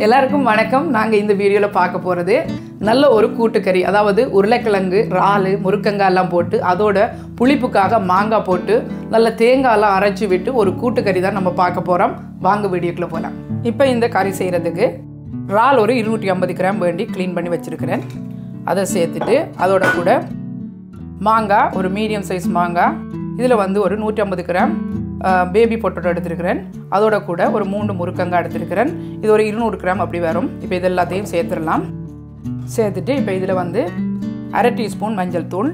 எல்லாருக்கும் வணக்கம். நாங்கள் இந்த வீடியோவில் பார்க்க போகிறது நல்ல ஒரு கூட்டுக்கறி, அதாவது உருளைக்கிழங்கு, இறால், முருக்கங்காய் எல்லாம் போட்டு அதோட புளிப்புக்காக மாங்காய் போட்டு நல்ல தேங்காயெல்லாம் அரைச்சி விட்டு ஒரு கூட்டுக்கறி தான் நம்ம பார்க்க போகிறோம். வாங்க வீடியோக்குள்ளே போகலாம். இப்போ இந்த கறி செய்கிறதுக்கு இறால் ஒரு 250 கிராம் வேண்டி க்ளீன் பண்ணி வச்சுருக்கிறேன். அதை சேர்த்துட்டு அதோட கூட மாங்காய், ஒரு மீடியம் சைஸ் மாங்காய், இதில் வந்து ஒரு 150 கிராம் பேபி பொட்டேட்டோ எடுத்துருக்கிறேன். அதோட கூட ஒரு 3 முருக்கங்காய் எடுத்துருக்கிறேன். இது ஒரு 200 கிராம் அப்படி வரும். இப்போ இது எல்லாத்தையும் சேர்த்துடலாம். சேர்த்துட்டு இப்போ இதில் வந்து 1/2 டீஸ்பூன் மஞ்சள் தூள்,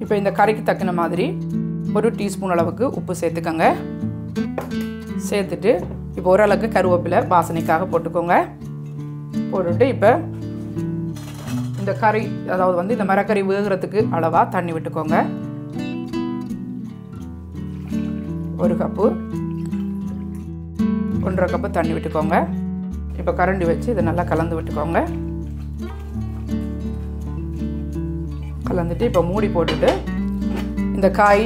இப்போ இந்த கறிக்கு தக்கின மாதிரி 1 டீஸ்பூன் அளவுக்கு உப்பு சேர்த்துக்கோங்க. சேர்த்துட்டு இப்போ ஓரளவுக்கு கருவேப்பிலை வாசனைக்காக போட்டுக்கோங்க. போட்டுட்டு இப்போ இந்த கறி, அதாவது வந்து இந்த மரக்கறி வேகிறதுக்கு அளவாக தண்ணி விட்டுக்கோங்க. 1 கப்பு 1.5 கப்பு தண்ணி விட்டுக்கோங்க. இப்போ கரண்டி வச்சு இதை நல்லா கலந்து விட்டுக்கோங்க. கலந்துட்டு இப்போ மூடி போட்டுட்டு இந்த காய்,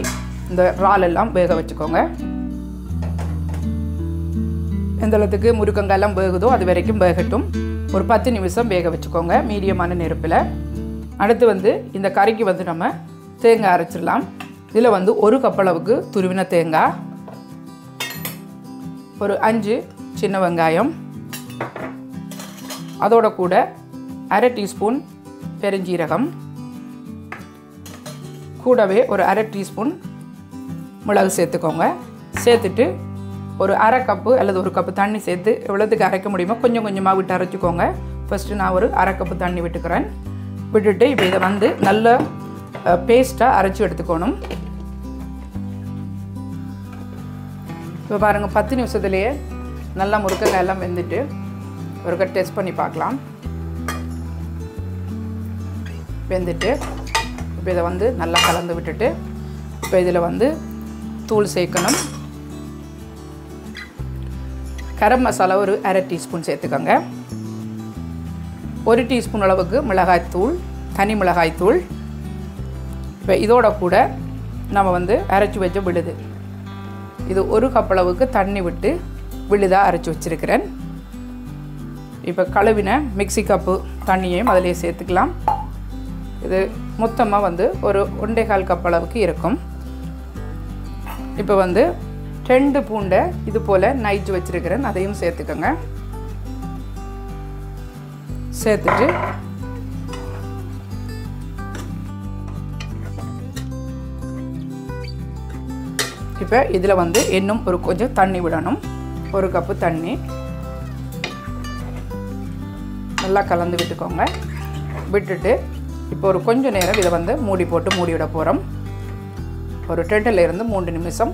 இந்த இறால் எல்லாம் வேக வச்சுக்கோங்க. எந்த அளவுக்கு முருக்கங்காய் எல்லாம் வேகுதோ அது வரைக்கும் வேகட்டும். ஒரு 10 நிமிஷம் வேக வச்சுக்கோங்க மீடியமான நெருப்பில். அடுத்து வந்து இந்த கறிக்கு வந்து நம்ம தேங்காய் அரைச்சிடலாம். இதில் வந்து 1 கப் அளவுக்கு துருவின தேங்காய், ஒரு 5 சின்ன வெங்காயம், அதோட கூட 1/2 டீஸ்பூன் பெருஞ்சீரகம், கூடவே ஒரு 1/2 டீஸ்பூன் மிளகு சேர்த்துக்கோங்க. சேர்த்துட்டு ஒரு 1/2 கப்பு அல்லது 1 கப்பு தண்ணி சேர்த்து எவ்வளோத்துக்கு அரைக்க முடியுமோ கொஞ்சம் கொஞ்சமாக விட்டு அரைச்சிக்கோங்க. ஃபஸ்ட்டு நான் ஒரு 1/2 கப்பு தண்ணி விட்டுக்கிறேன். விட்டுட்டு இப்போ இதை வந்து நல்ல பேஸ்ட்டாக அரைச்சி எடுத்துக்கணும். இப்போ பாருங்கள், 10 நிமிஷத்துலேயே நல்லா முருக்கங்காய் எல்லாம் வெந்துட்டு ஒரு டெஸ்ட் பண்ணி பார்க்கலாம். வெந்துட்டு இப்போ இதை வந்து நல்லா கலந்து விட்டுட்டு இப்போ இதில் வந்து தூள் சேர்க்கணும். கரம் மசாலா ஒரு 1/2 டீஸ்பூன் சேர்த்துக்கோங்க. 1 டீஸ்பூன் அளவுக்கு மிளகாய்த்தூள், தனி மிளகாய்த்தூள். இப்போ இதோட கூட நம்ம வந்து அரைச்சி வச்ச விழுது, இது 1 கப் அளவுக்கு தண்ணி விட்டு விழுதாக அரைச்சி வச்சுருக்கிறேன். இப்போ கழுவின மிக்சி கப்பு தண்ணியையும் அதிலே சேர்த்துக்கலாம். இது மொத்தமாக வந்து ஒரு 1.25 கப் அளவுக்கு இருக்கும். இப்போ வந்து 2 பூண்டை இது போல் நைச்சு வச்சுருக்கிறேன், அதையும் சேர்த்துக்கோங்க. சேர்த்துட்டு இப்போ இதில் வந்து இன்னும் ஒரு கொஞ்சம் தண்ணி விடணும். 1 கப்பு தண்ணி நல்லா கலந்து விட்டுக்கோங்க. விட்டுட்டு இப்போ ஒரு கொஞ்சம் நேரம் இதை வந்து மூடி போட்டு மூடி விட போகிறோம். ஒரு 2 to 3 நிமிஷம்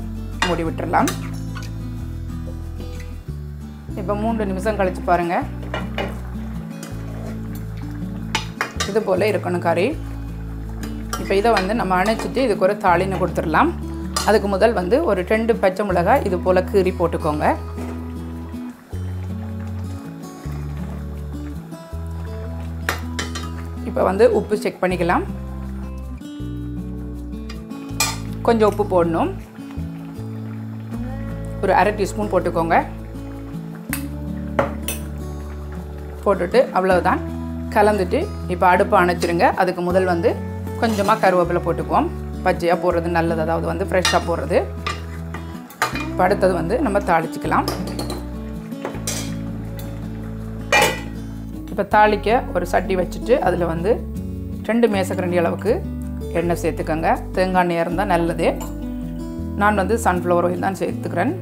மூடி விட்டுடலாம். இப்போ 3 நிமிஷம் கழித்து பாருங்கள், இது போல் இருக்கணும் கறி. இப்போ இதை வந்து நம்ம அணைச்சிட்டு இதுக்கு ஒரு தாளினை கொடுத்துடலாம். அதுக்கு முதல் வந்து ஒரு 2 பச்சை மிளகாய் இது போல் கீறி போட்டுக்கோங்க. இப்போ வந்து உப்பு செக் பண்ணிக்கலாம். கொஞ்சம் உப்பு போடணும், ஒரு 1/2 டீஸ்பூன் போட்டுக்கோங்க. போட்டுட்டு அவ்வளவுதான், கலந்துட்டு இப்போ அடுப்பை அணைச்சிருங்க. அதுக்கு முதல் வந்து கொஞ்சமாக கருவேப்பிலை போட்டுக்குவோம். பச்சையாக போடுறது நல்லது, அதாவது வந்து ஃப்ரெஷ்ஷாக போடுறது. இப்போ அடுத்தது வந்து நம்ம தாளிச்சிக்கலாம். இப்போ தாளிக்க ஒரு சட்டி வச்சுட்டு அதில் வந்து 2 மேசக்கரண்டி அளவுக்கு எண்ணெய் சேர்த்துக்கோங்க. தேங்காய் எண்ணெய் இருந்தால் நல்லது. நான் வந்து சன்ஃப்ளவர் ஆயில் தான் சேர்த்துக்கிறேன்.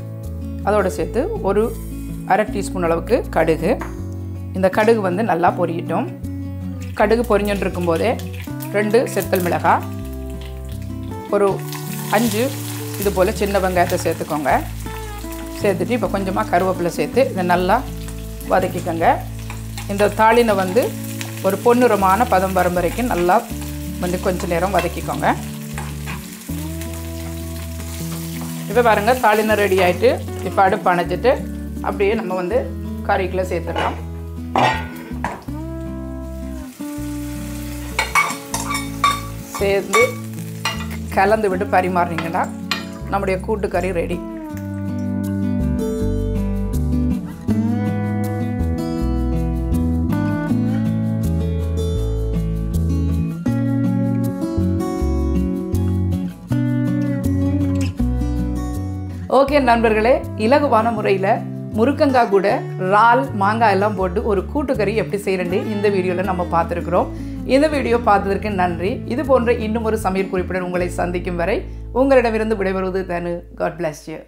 அதோடு சேர்த்து ஒரு 1/2 டீஸ்பூன் அளவுக்கு கடுகு. இந்த கடுகு வந்து நல்லா பொரியட்டும். கடுகு பொரிஞ்சுட்டு இருக்கும்போதே 2 செத்தல் மிளகாய், ஒரு 5 இது போல் சின்ன வெங்காயத்தை சேர்த்துக்கோங்க. சேர்த்துட்டு இப்போ கொஞ்சமாக கருவேப்பிலை சேர்த்து இதை நல்லா வதக்கிக்கோங்க. இந்த தாளினை வந்து ஒரு பொன்னிறமான பதம் வரும் வரைக்கும் நல்லா வந்து கொஞ்சம் நேரம் வதக்கிக்கோங்க. இப்போ பாருங்கள், தாளினை ரெடி ஆகிட்டு இப்போ அடுப்பு அணைச்சிட்டு அப்படியே நம்ம வந்து கறிக்குள்ளே சேர்த்துடலாம். சேர்ந்து கலந்து விட்டு பரிமாறினீங்கன்னா நம்முடைய கூட்டுக்கறி ரெடி. ஓகே நண்பர்களே, இலகுவான முறையில் முருக்கங்காய் கூட இறால் மாங்காய் எல்லாம் போட்டு ஒரு கூட்டுக்கறி எப்படி செய்யறேன்னு இந்த வீடியோவில் நம்ம பார்த்துருக்குறோம். இந்த வீடியோ பார்த்ததற்கு நன்றி. இது போன்ற இன்னும் ஒரு சமையல் குறிப்புடன் உங்களை சந்திக்கும் வரை உங்களிடமிருந்து விடைபெறுவது தனு. God bless you.